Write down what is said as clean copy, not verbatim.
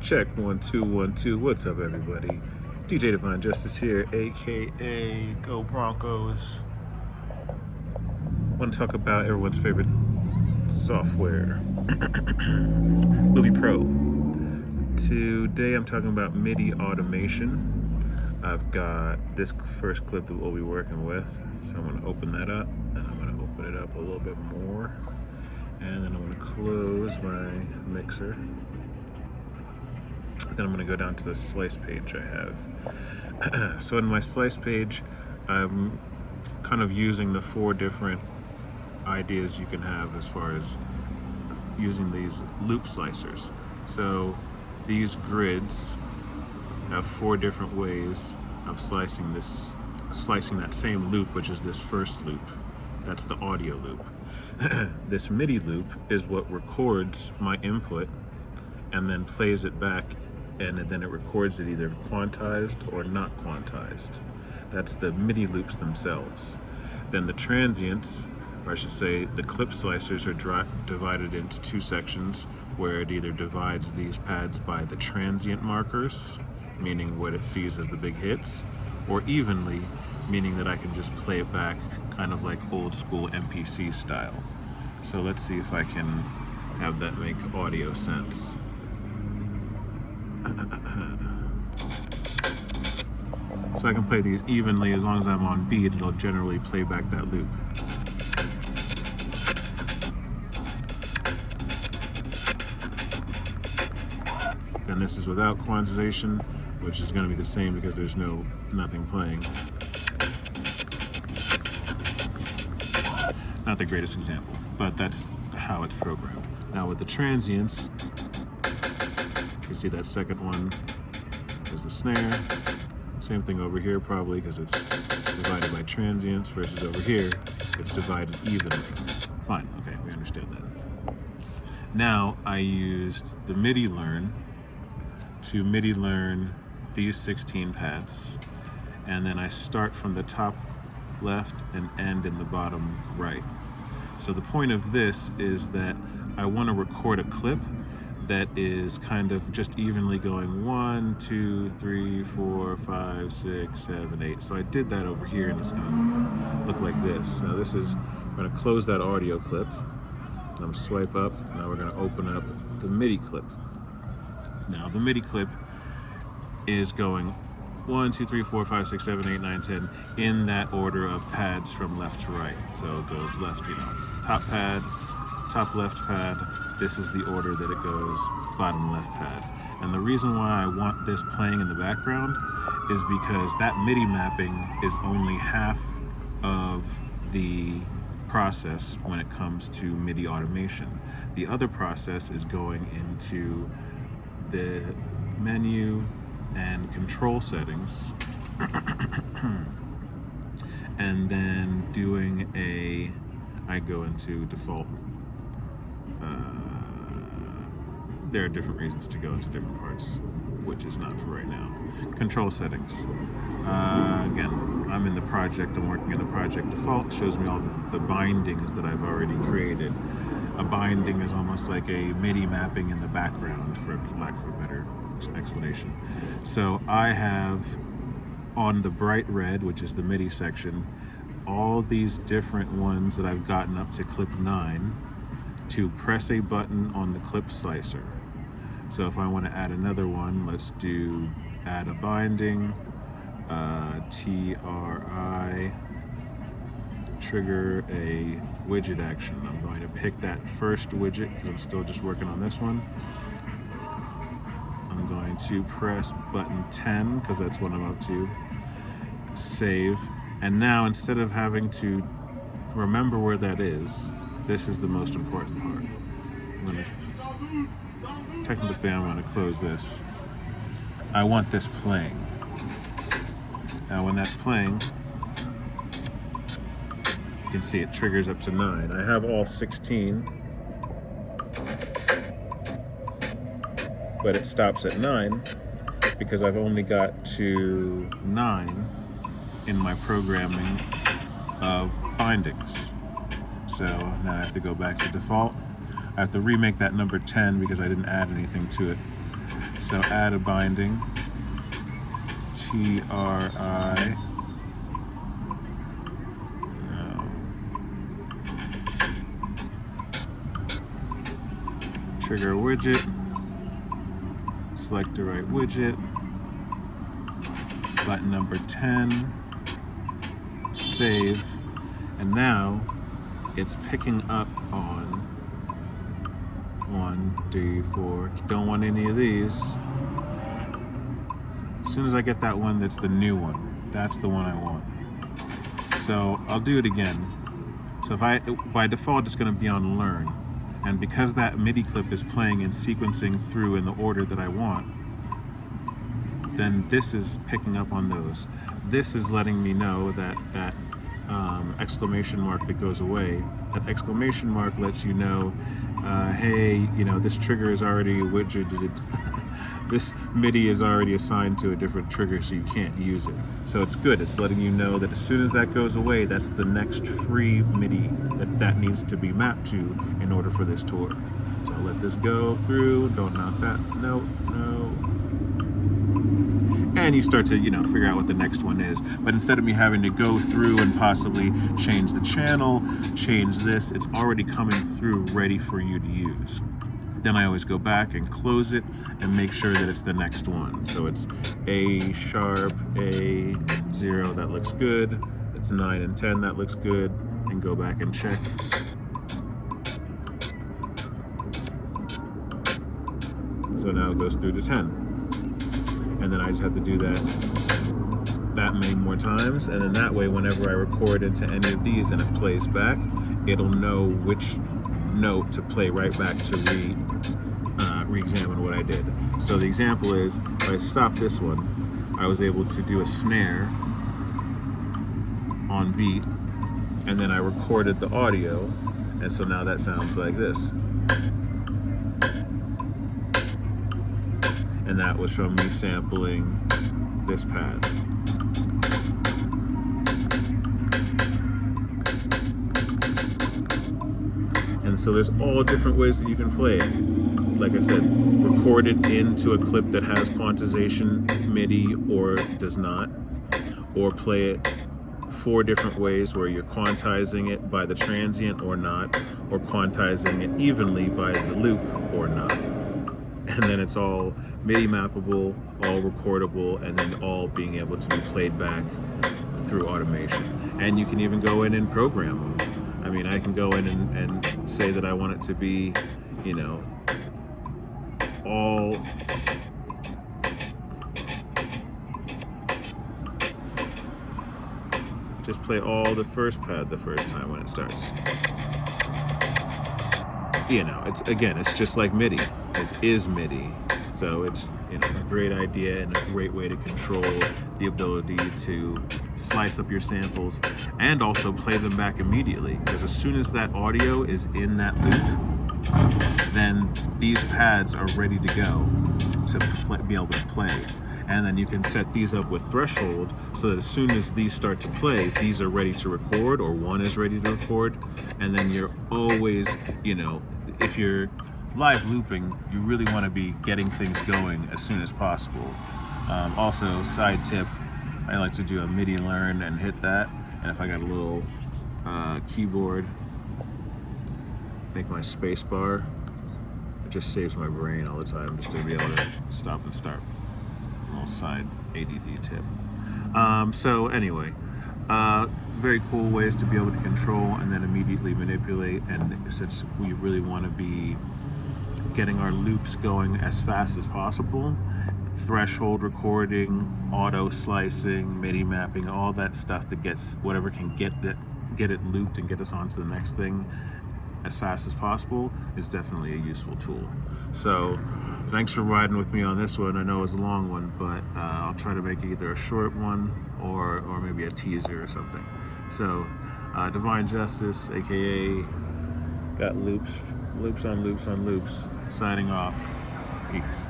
Check 1 2 1 2. What's up, everybody? DJ Divine Justice here, aka Go Broncos. Want to talk about everyone's favorite software, Luby Pro. Today I'm talking about MIDI automation. I've got this first clip that we'll be working with, so I'm going to open that up, and I'm going to open it up a little bit more, and then I'm going to close my mixer. Then I'm going to go down to the slice page I have. So in my slice page, I'm kind of using the 4 different ideas you can have as far as using these loop slicers. So these grids have 4 different ways of slicing that same loop, which is this first loop. That's the audio loop. This MIDI loop is what records my input and then plays it back, and then it records it either quantized or not quantized. That's the MIDI loops themselves. Then the transients, or I should say the clip slicers, are divided into 2 sections, where it either divides these pads by the transient markers, meaning what it sees as the big hits, or evenly, meaning that I can just play it back kind of like old school MPC style. So let's see if I can have that make audio sense. So I can play these evenly. As long as I'm on beat, it'll generally play back that loop. Then this is without quantization, which is going to be the same because there's nothing playing. Not the greatest example, but that's how it's programmed. Now with the transients, you see that second one is the snare. Same thing over here probably, because it's divided by transients, versus over here it's divided evenly. Fine, okay, we understand that. Now I used the MIDI learn to MIDI learn these 16 pads, and then I start from the top left and end in the bottom right. So the point of this is that I want to record a clip that is kind of just evenly going 1, 2, 3, 4, 5, 6, 7, 8. So I did that over here, and it's going to look like this. Now I'm going to close that audio clip. I'm going to swipe up. Now we're going to open up the MIDI clip. Now the MIDI clip is going 1, 2, 3, 4, 5, 6, 7, 8, 9, 10 in that order of pads from left to right. So it goes left, top pad, top left pad. This is the order that it goes, bottom left pad. And the reason why I want this playing in the background is because that MIDI mapping is only half of the process when it comes to MIDI automation. The other process is going into the menu and control settings and then I go into default. There are different reasons to go into different parts, which is not for right now. Control settings. Again, I'm in the project, I'm working in the project default. Shows me all the bindings that I've already created. A binding is almost like a MIDI mapping in the background, for lack of a better explanation. So I have on the bright red, which is the MIDI section, all these different ones that I've gotten up to clip 9 to press a button on the clip slicer. So if I want to add another one, let's do add a binding, TRI, trigger a widget action. I'm going to pick that first widget because I'm still just working on this one. I'm going to press button 10 because that's what I'm up to. Save. And now instead of having to remember where that is, this is the most important part. Technically I'm going to close this. I want this playing. Now when that's playing, you can see it triggers up to 9. I have all 16, but it stops at 9 because I've only got to 9 in my programming of bindings. So now I have to go back to default. I have to remake that number 10 because I didn't add anything to it. So add a binding, TRI, trigger a widget, select the right widget, button number 10, save, and now it's picking up on 1, 3, 4. Don't want any of these. As soon as I get that one that's the new one, that's the one I want. So I'll do it again. So by default it's going to be on learn, and because that MIDI clip is playing and sequencing through in the order that I want, then this is picking up on those. This is letting me know that that exclamation mark that goes away, that exclamation mark lets you know, hey, this trigger is already widgeted. This MIDI is already assigned to a different trigger, so you can't use it. So it's good. It's letting you know that as soon as that goes away, that's the next free MIDI that needs to be mapped to in order for this to work. So I'll let this go through. Don't knock that. No. And you start to, figure out what the next one is. But instead of me having to go through and possibly change the channel, change this, it's already coming through ready for you to use. Then I always go back and close it and make sure that it's the next one. So it's A sharp, A0, that looks good. It's 9 and 10, that looks good. And go back and check. So now it goes through to 10. And then I just have to do that many more times, and then that way whenever I record into any of these and it plays back, it'll know which note to play right back to re-examine what I did. So the example is, if I stop this one, I was able to do a snare on beat, and then I recorded the audio, and so now that sounds like this. And that was from me sampling this pad. And so there's all different ways that you can play it. Like I said, record it into a clip that has quantization MIDI or does not, or play it 4 different ways where you're quantizing it by the transient or not, or quantizing it evenly by the loop or not. And then it's all MIDI mappable, all recordable, and then all being able to be played back through automation. And you can even go in and program them. I mean, I can go in and say that I want it to be, all just play all the first pad the first time when it starts. It's just like MIDI. It is MIDI. So it's a great idea and a great way to control the ability to slice up your samples and also play them back immediately. Because as soon as that audio is in that loop, then these pads are ready to go to be able to play. And then you can set these up with threshold so that as soon as these start to play, these are ready to record, or one is ready to record. And then you're always, if you're live looping, you really want to be getting things going as soon as possible. Also, side tip, I like to do a MIDI learn and hit that. And if I got a little keyboard, make my space bar. It just saves my brain all the time just to be able to stop and start. A little side ADD tip. So anyway, very cool ways to be able to control and then immediately manipulate. And since we really want to be getting our loops going as fast as possible, threshold recording, auto slicing, MIDI mapping, all that stuff that gets whatever can get it looped and get us onto the next thing as fast as possible is definitely a useful tool. So thanks for riding with me on this one. I know it was a long one, but I'll try to make either a short one or maybe a teaser or something. So Divine Justice, aka got loops on loops on loops, signing off. Peace.